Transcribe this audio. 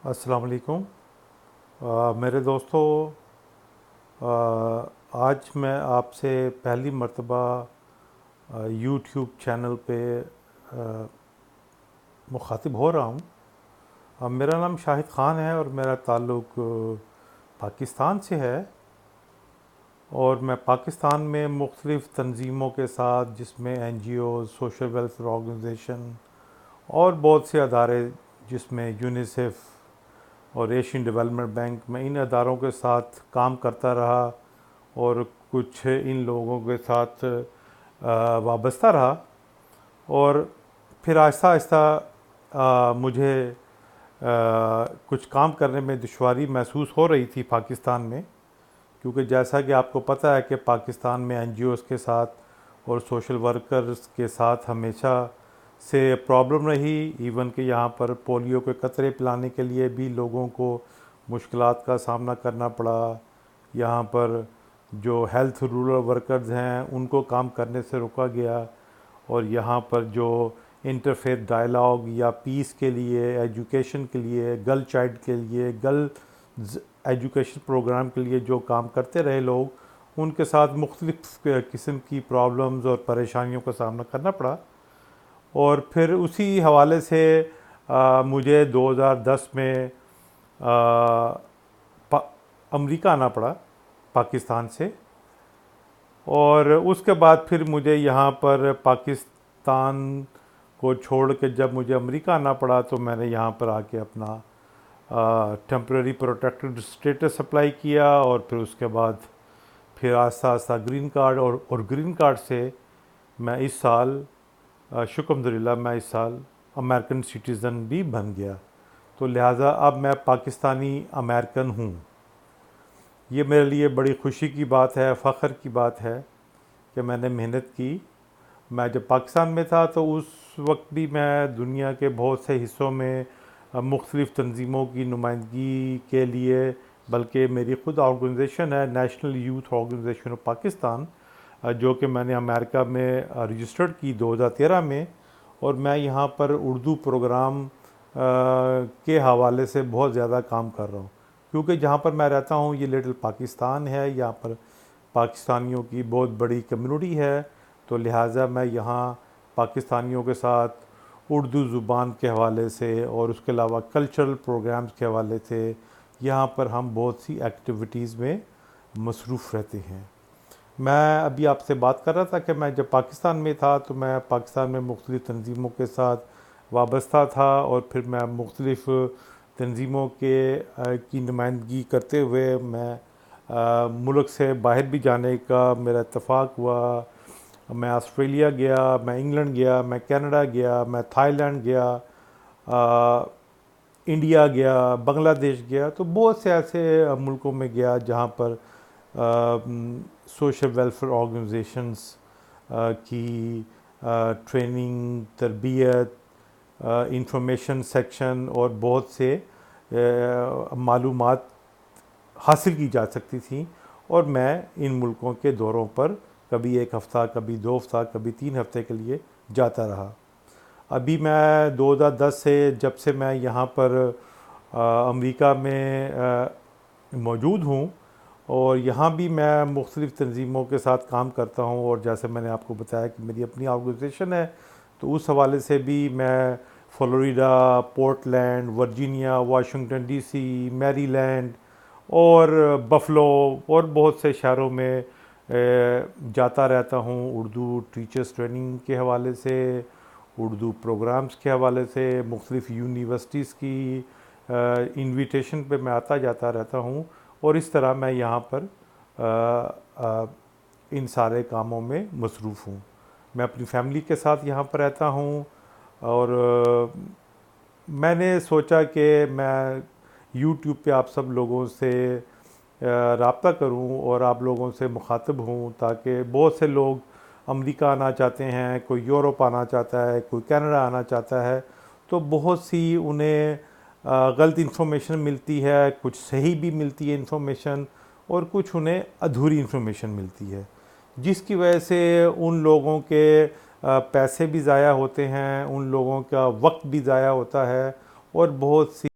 السلام علیکم۔ میرے دوستو، آج میں آپ سے پہلی مرتبہ یوٹیوب چینل پہ مخاطب ہو رہا ہوں۔ میرا نام شاہد خان ہے اور میرا تعلق پاکستان سے ہے، اور میں پاکستان میں مختلف تنظیموں کے ساتھ، جس میں N G Os, social welfare organisation اور بہت سے ادارے، جس میں یونیسیف اور ایشین ڈیولپمنٹ بینک، میں ان اداروں کے ساتھ کام کرتا رہا اور کچھ ان لوگوں کے ساتھ وابستہ رہا۔ اور پھر آہستہ آہستہ مجھے کچھ کام کرنے میں دشواری محسوس ہو رہی تھی پاکستان میں، کیونکہ جیسا کہ آپ کو پتہ ہے کہ پاکستان میں این جی اوز کے ساتھ اور سوشل ورکرز کے ساتھ ہمیشہ سے پرابلم رہی، ایون کہ یہاں پر پولیو کے قطرے پلانے کے لیے بھی لوگوں کو مشکلات کا سامنا کرنا پڑا۔ یہاں پر جو ہیلتھ رورل ورکرز ہیں ان کو کام کرنے سے روکا گیا، اور یہاں پر جو انٹرفیتھ ڈائلاگ یا پیس کے لیے، ایجوکیشن کے لیے، گرل چائلڈ کے لیے، گرلز ایجوکیشن پروگرام کے لیے جو کام کرتے رہے لوگ، ان کے ساتھ مختلف قسم کی پرابلمز اور پریشانیوں کا سامنا کرنا پڑا۔ اور پھر اسی حوالے سے مجھے 2010 میں امریکہ آنا پڑا پاکستان سے، اور اس کے بعد پھر مجھے یہاں پر پاکستان کو چھوڑ کے جب مجھے امریکہ آنا پڑا تو میں نے یہاں پر آ کے اپنا ٹیمپرری پروٹیکٹڈ اسٹیٹس اپلائی کیا، اور پھر اس کے بعد پھر آہستہ آہستہ گرین کارڈ اور گرین کارڈ سے میں اس سال شکر الحمدللہ میں اس سال امریکن سٹیزن بھی بن گیا۔ تو لہٰذا اب میں پاکستانی امریکن ہوں۔ یہ میرے لیے بڑی خوشی کی بات ہے، فخر کی بات ہے کہ میں نے محنت کی۔ میں جب پاکستان میں تھا تو اس وقت بھی میں دنیا کے بہت سے حصوں میں مختلف تنظیموں کی نمائندگی کے لیے، بلکہ میری خود آرگنائزیشن ہے national youth organisation of Pakistan, جو کہ میں نے امریکہ میں رجسٹرڈ کی 2013 میں، اور میں یہاں پر اردو پروگرام کے حوالے سے بہت زیادہ کام کر رہا ہوں، کیونکہ جہاں پر میں رہتا ہوں یہ لٹل پاکستان ہے، یہاں پر پاکستانیوں کی بہت بڑی کمیونٹی ہے، تو لہٰذا میں یہاں پاکستانیوں کے ساتھ اردو زبان کے حوالے سے اور اس کے علاوہ کلچرل پروگرامز کے حوالے سے یہاں پر ہم بہت سی ایکٹیویٹیز میں مصروف رہتے ہیں۔ میں ابھی آپ سے بات کر رہا تھا کہ میں جب پاکستان میں تھا تو میں پاکستان میں مختلف تنظیموں کے ساتھ وابستہ تھا، اور پھر میں مختلف تنظیموں کی نمائندگی کرتے ہوئے میں ملک سے باہر بھی جانے کا میرا اتفاق ہوا۔ میں آسٹریلیا گیا، میں انگلینڈ گیا، میں کینیڈا گیا، میں تھائی لینڈ گیا، انڈیا گیا، بنگلہ دیش گیا، تو بہت سے ایسے ملکوں میں گیا جہاں پر سوشل ویلفیئر آرگنائزیشنز کی ٹریننگ، تربیت، انفارمیشن سیکشن اور بہت سے معلومات حاصل کی جا سکتی تھیں، اور میں ان ملکوں کے دوروں پر کبھی 1 ہفتہ، کبھی 2 ہفتہ، کبھی 3 ہفتے کے لیے جاتا رہا۔ ابھی میں 2010 سے جب سے میں یہاں پر امریکہ میں موجود ہوں، اور یہاں بھی میں مختلف تنظیموں کے ساتھ کام کرتا ہوں، اور جیسے میں نے آپ کو بتایا کہ میری اپنی آرگنائزیشن ہے، تو اس حوالے سے بھی میں Florida, Portland, Virginia, Washington D C, Maryland اور بفلو اور بہت سے شہروں میں جاتا رہتا ہوں، اردو ٹیچرز ٹریننگ کے حوالے سے، اردو پروگرامز کے حوالے سے، مختلف یونیورسٹیز کی انویٹیشن پہ میں آتا جاتا رہتا ہوں، اور اس طرح میں یہاں پر ان سارے کاموں میں مصروف ہوں۔ میں اپنی فیملی کے ساتھ یہاں پر رہتا ہوں، اور میں نے سوچا کہ میں یوٹیوب پہ آپ سب لوگوں سے رابطہ کروں اور آپ لوگوں سے مخاطب ہوں، تاکہ بہت سے لوگ امریکہ آنا چاہتے ہیں، کوئی یورپ آنا چاہتا ہے، کوئی کینیڈا آنا چاہتا ہے، تو بہت سی انہیں غلط انفارمیشن ملتی ہے، کچھ صحیح بھی ملتی ہے انفارمیشن، اور کچھ انہیں ادھوری انفارمیشن ملتی ہے، جس کی وجہ سے ان لوگوں کے پیسے بھی ضائع ہوتے ہیں، ان لوگوں کا وقت بھی ضائع ہوتا ہے، اور بہت سی